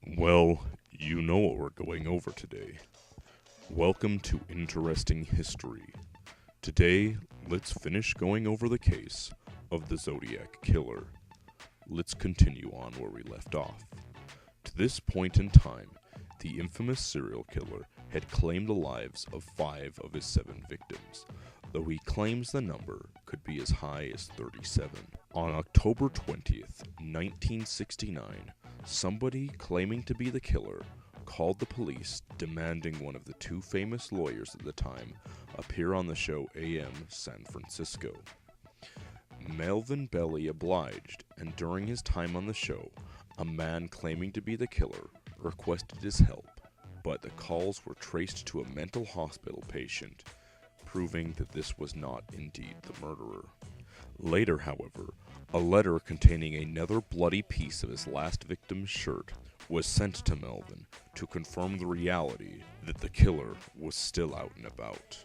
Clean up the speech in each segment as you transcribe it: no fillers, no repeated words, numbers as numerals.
Well, you know what we're going over today. Welcome to Interesting History. Today, let's finish going over the case of the Zodiac Killer. Let's continue on where we left off. To this point in time, the infamous serial killer had claimed the lives of 5 of his 7 victims, though he claims the number could be as high as 37. On October 20th, 1969, somebody claiming to be the killer called the police demanding one of the 2 famous lawyers at the time appear on the show AM San Francisco. Melvin Belly obliged, and during his time on the show, a man claiming to be the killer requested his help, but the calls were traced to a mental hospital patient, proving that this was not indeed the murderer. Later, however, a letter containing another bloody piece of his last victim's shirt was sent to Melvin to confirm the reality that the killer was still out and about.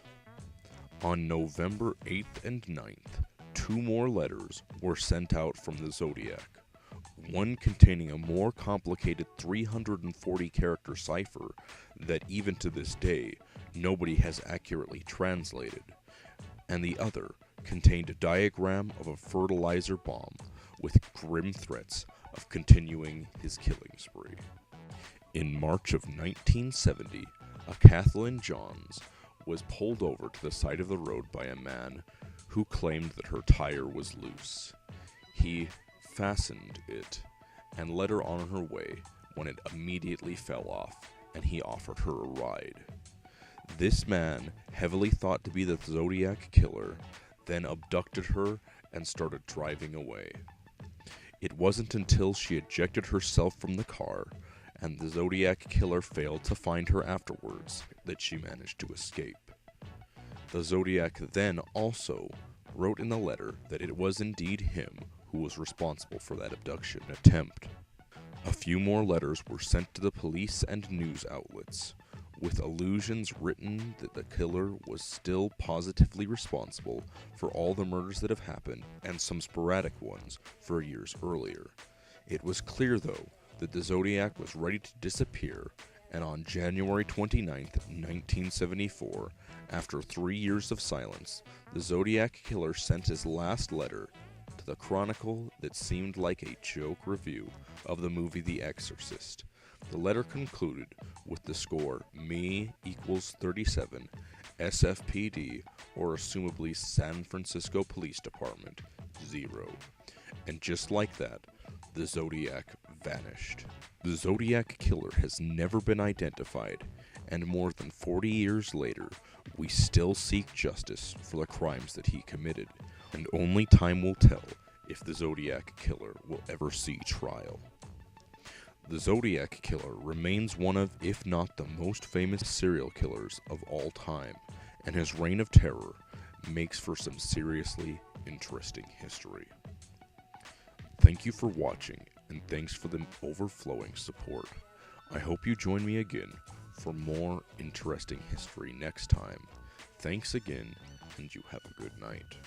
On November 8th and 9th, 2 more letters were sent out from the Zodiac, one containing a more complicated 340-character cipher that even to this day nobody has accurately translated, and the other contained a diagram of a fertilizer bomb with grim threats of continuing his killing spree. In March of 1970, a Kathleen Johns was pulled over to the side of the road by a man who claimed that her tire was loose. He fastened it and led her on her way when it immediately fell off, and he offered her a ride. This man, heavily thought to be the Zodiac Killer, then abducted her and started driving away. It wasn't until she ejected herself from the car and the Zodiac Killer failed to find her afterwards that she managed to escape. The Zodiac then also wrote in the letter that it was indeed him who was responsible for that abduction attempt. A few more letters were sent to the police and news outlets, with allusions written that the killer was still positively responsible for all the murders that have happened, and some sporadic ones for years earlier. It was clear, though, that the Zodiac was ready to disappear, and on January 29th, 1974, after 3 years of silence, the Zodiac Killer sent his last letter to the Chronicle that seemed like a joke review of the movie The Exorcist. The letter concluded with the score Me equals 37, SFPD, or assumably San Francisco Police Department, 0. And just like that, the Zodiac vanished. The Zodiac Killer has never been identified, and more than 40 years later, we still seek justice for the crimes that he committed, and only time will tell if the Zodiac Killer will ever see trial. The Zodiac Killer remains one of, if not the most famous serial killers of all time, and his reign of terror makes for some seriously interesting history. Thank you for watching, and thanks for the overflowing support. I hope you join me again for more interesting history next time. Thanks again, and you have a good night.